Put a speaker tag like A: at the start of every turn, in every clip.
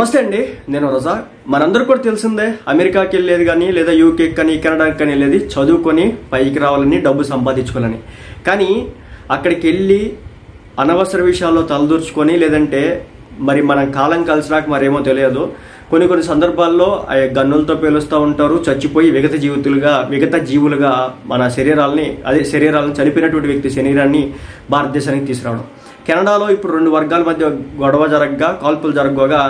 A: నమస్తే అండి, నేను రజా. మనందరూ కూడా తెలిసిందే, అమెరికాకి వెళ్ళేది కానీ లేదా యూకేకి కానీ కెనడాకి కానీ వెళ్ళేది చదువుకొని పైకి రావాలని, డబ్బు సంపాదించుకోవాలని. కానీ అక్కడికి వెళ్ళి అనవసర విషయాల్లో తలదూర్చుకొని లేదంటే మరి మన కాలం కలిసినాక మరేమో తెలియదు, కొన్ని సందర్భాల్లో గన్నులతో పేలుస్తూ ఉంటారు, చచ్చిపోయి విగత జీవులుగా మన శరీరాలను చనిపోయినటువంటి వ్యక్తి శరీరాన్ని భారతదేశానికి తీసుకురావడం. కెనడాలో ఇప్పుడు రెండు వర్గాల మధ్య గొడవ కాల్పులు జరగగా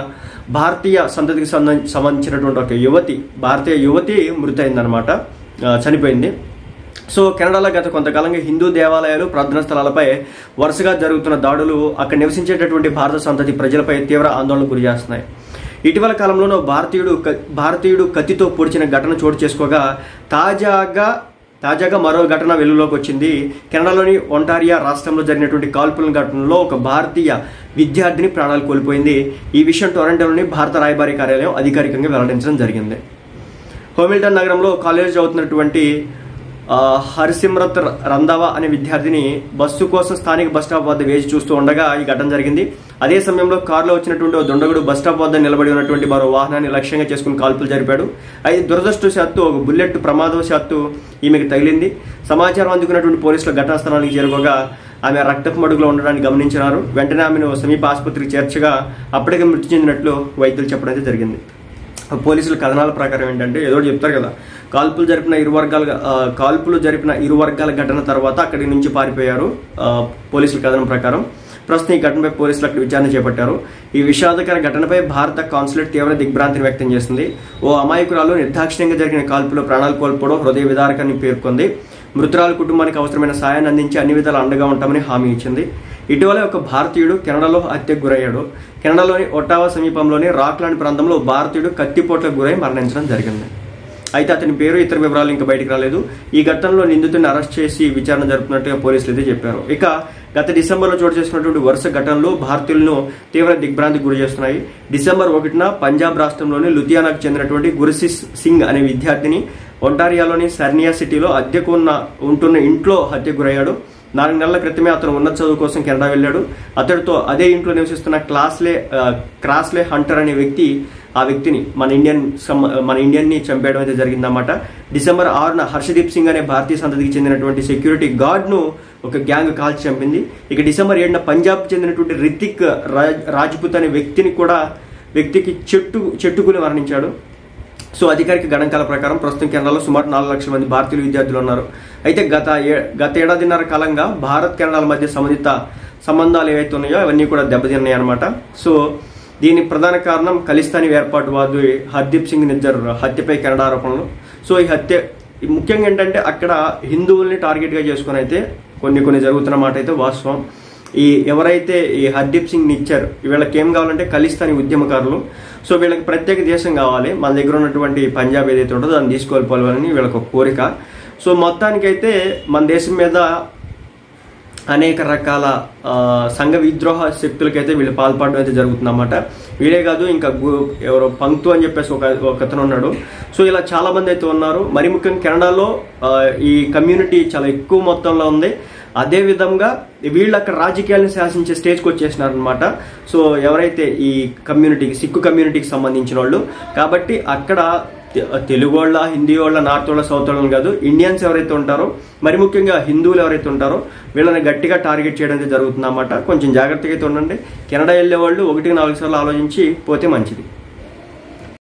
A: భారతీయ సంతతికి సంబంధించినటువంటి ఒక భారతీయ యువతి మృతి అయిందనమాట, చనిపోయింది. సో కెనడాలో గత కొంతకాలంగా హిందూ దేవాలయాలు, ప్రార్థనా స్థలాలపై వరుసగా జరుగుతున్న దాడులు అక్కడ నివసించేటటువంటి భారత సంతతి ప్రజలపై తీవ్ర ఆందోళనకు గురి చేస్తున్నాయి. ఇటీవల కాలంలోనూ భారతీయుడు కత్తితో పొడిచిన ఘటన చోటు చేసుకోగా తాజాగా మరో ఘటన వెలుగులోకి వచ్చింది. కెనడాలోని ఒంటారియా రాష్ట్రంలో జరిగినటువంటి కాల్పుల ఘటనలో ఒక భారతీయ విద్యార్థిని ప్రాణాలు కోల్పోయింది. ఈ విషయం టొరంటోలోని భారత రాయబారి కార్యాలయం అధికారికంగా వెల్లడించడం జరిగింది. హోమిల్టన్ నగరంలో కాలేజ్ చదువుతున్నటువంటి హర్సిమ్రత్ రంధావా అనే విద్యార్థిని బస్సు కోసం స్థానిక బస్టాప్ వద్ద వేచి చూస్తూ ఉండగా ఈ ఘటన జరిగింది. అదే సమయంలో కారులో వచ్చినటువంటి ఓ దుండగుడు బస్టాప్ వద్ద నిలబడి ఉన్నటువంటి మరో వాహనాన్ని లక్ష్యంగా చేసుకుని కాల్పులు జరిపాడు. అయితే దురదృష్టవశాత్తు ఒక బుల్లెట్ ప్రమాదవశాత్తు ఈమెకు తగిలింది. సమాచారం అందుకున్నటువంటి పోలీసులు ఘటనా స్థలానికి చేరుకోగా ఆమె రక్తపు మడుగులో ఉండడాన్ని గమనించినారు. వెంటనే ఆమెను సమీప ఆసుపత్రికి చేర్చగా అప్పటికే మృతి చెందినట్లు వైద్యులు చెప్పడం అయితే జరిగింది. పోలీసుల కథనాల ప్రకారం ఏంటంటే, ఏదో చెప్తారు కదా, కాల్పులు జరిపిన ఇరు వర్గాల ఘటన తర్వాత అక్కడి నుంచి పారిపోయారు. పోలీసుల కథనం ప్రకారం ప్రస్తుతం ఈ ఘటనపై పోలీసులు అక్కడ విచారణ చేపట్టారు. ఈ విషాదకర ఘటనపై భారత కాన్సులేట్ తీవ్ర దిగ్భ్రాంతిని వ్యక్తం చేసింది. ఓ అమాయకురాలు నిర్దాక్షిణ్యంగా జరిగిన కాల్పులో ప్రాణాలు కోల్పోవడం హృదయ విదారకాన్ని పేర్కొంది. మృతురాలు కుటుంబానికి అవసరమైన సాయాన్ని అందించి అన్ని విధాలు అండగా ఉంటామని హామీ ఇచ్చింది. ఇటీవలే ఒక భారతీయుడు కెనడాలో హత్యకు గురయ్యాడు. కెనడాలోని ఒట్టావా సమీపంలోని రాక్లాండ్ ప్రాంతంలో భారతీయుడు కత్తిపోట్లకు గురై మరణించడం జరిగింది. అయితే అతని పేరు, ఇతర వివరాలు ఇంకా బయటకు రాలేదు. ఈ ఘటనలో నిందితుడిని అరెస్ట్ చేసి విచారణ జరుపుతున్నట్టుగా పోలీసులు అయితే చెప్పారు. ఇక గత డిసెంబర్లో చోటు చేసుకున్నటువంటి వరుస ఘటనలు భారతీయులను తీవ్ర దిగ్భ్రాంతికి గురి చేస్తున్నాయి. డిసెంబర్ 1న పంజాబ్ రాష్ట్రంలోని లుధియానాకు చెందినటువంటి గుర్సిస్ సింగ్ అనే విద్యార్థిని ఒంటారియాలోని సర్నియా సిటీలో అద్దెకు ఉంటున్న ఇంట్లో హత్యకు గురయ్యాడు. 4 నెలల క్రితమే అతను ఉన్నత చదువు కోసం కెనడా వెళ్ళాడు. అతడితో అదే ఇంట్లో నివసిస్తున్న క్రాస్లే హంటర్ అనే వ్యక్తి ఆ వ్యక్తిని మన ఇండియన్ని చంపేయడం అయితే జరిగిందన్నమాట. డిసెంబర్ 6న హర్షదీప్ సింగ్ అనే భారతీయ సంతతికి చెందినటువంటి సెక్యూరిటీ గార్డ్ను ఒక గ్యాంగ్ కాల్చి చంపింది. ఇక డిసెంబర్ 7న పంజాబ్కి చెందినటువంటి రితిక్ రాజ్పుత్ అనే వ్యక్తికి చెట్టుకుని మరణించాడు. సో అధికారిక గణాంకాల ప్రకారం ప్రస్తుతం కెనడాలో సుమారు 4 లక్షల మంది భారతీయులు విద్యార్థులు ఉన్నారు. అయితే గత ఏడాదిన్నర కాలంగా భారత్ కెనడాల మధ్య సంబంధాలు ఏవైతే ఉన్నాయో అవన్నీ కూడా దెబ్బతిన్నాయి అనమాట. సో దీని ప్రధాన కారణం ఖలిస్తానీ వేర్పాటువాది హర్దీప్ సింగ్ నిజ్జర్ హత్యపై కెనడా ఆరోపణలు. సో ఈ హత్య ముఖ్యంగా ఏంటంటే అక్కడ హిందువుల్ని టార్గెట్గా చేసుకుని అయితే కొన్ని జరుగుతున్న మాట అయితే వాస్తవం. ఎవరైతే ఈ హర్దీప్ సింగ్ నిజ్జర్, వీళ్ళకి ఏం కావాలంటే ఖలిస్తానీ ఉద్యమకారులు. సో వీళ్ళకి ప్రత్యేక దేశం కావాలి, మన దగ్గర ఉన్నటువంటి పంజాబ్ ఏదైతే ఉంటుందో దాన్ని తీసుకోవాలని వీళ్ళకి ఒక కోరిక. సో మొత్తానికైతే మన దేశం మీద అనేక రకాల సంఘ విద్రోహ శక్తులకైతే వీళ్ళు పాల్పడడం అయితే జరుగుతుందన్నమాట. వీడే కాదు, ఇంకా ఎవరో పంక్తు అని చెప్పేసి ఒకతను ఉన్నాడు. సో ఇలా చాలా మంది అయితే ఉన్నారు. మరి ముఖ్యంగా కెనడాలో ఈ కమ్యూనిటీ చాలా ఎక్కువ మొత్తంలో ఉంది. అదే విధంగా వీళ్ళు అక్కడ రాజకీయాలను శాసించే స్టేజ్కి వచ్చేసినారనమాట. సో ఎవరైతే ఈ సిక్కు కమ్యూనిటీకి సంబంధించిన వాళ్ళు, కాబట్టి అక్కడ తెలుగు వాళ్ళ, హిందీ వాళ్ళ, నార్త్ వాళ్ళ, సౌత్ వాళ్ళని కాదు, ఇండియన్స్ ఎవరైతే ఉంటారో, మరి ముఖ్యంగా హిందువులు ఎవరైతే ఉంటారో వీళ్ళని గట్టిగా టార్గెట్ చేయడం జరుగుతుందన్నమాట. కొంచెం జాగ్రత్తగా అయితే ఉండండి. కెనడా వెళ్ళే వాళ్ళు 1-4 సార్లు ఆలోచించి పోతే మంచిది.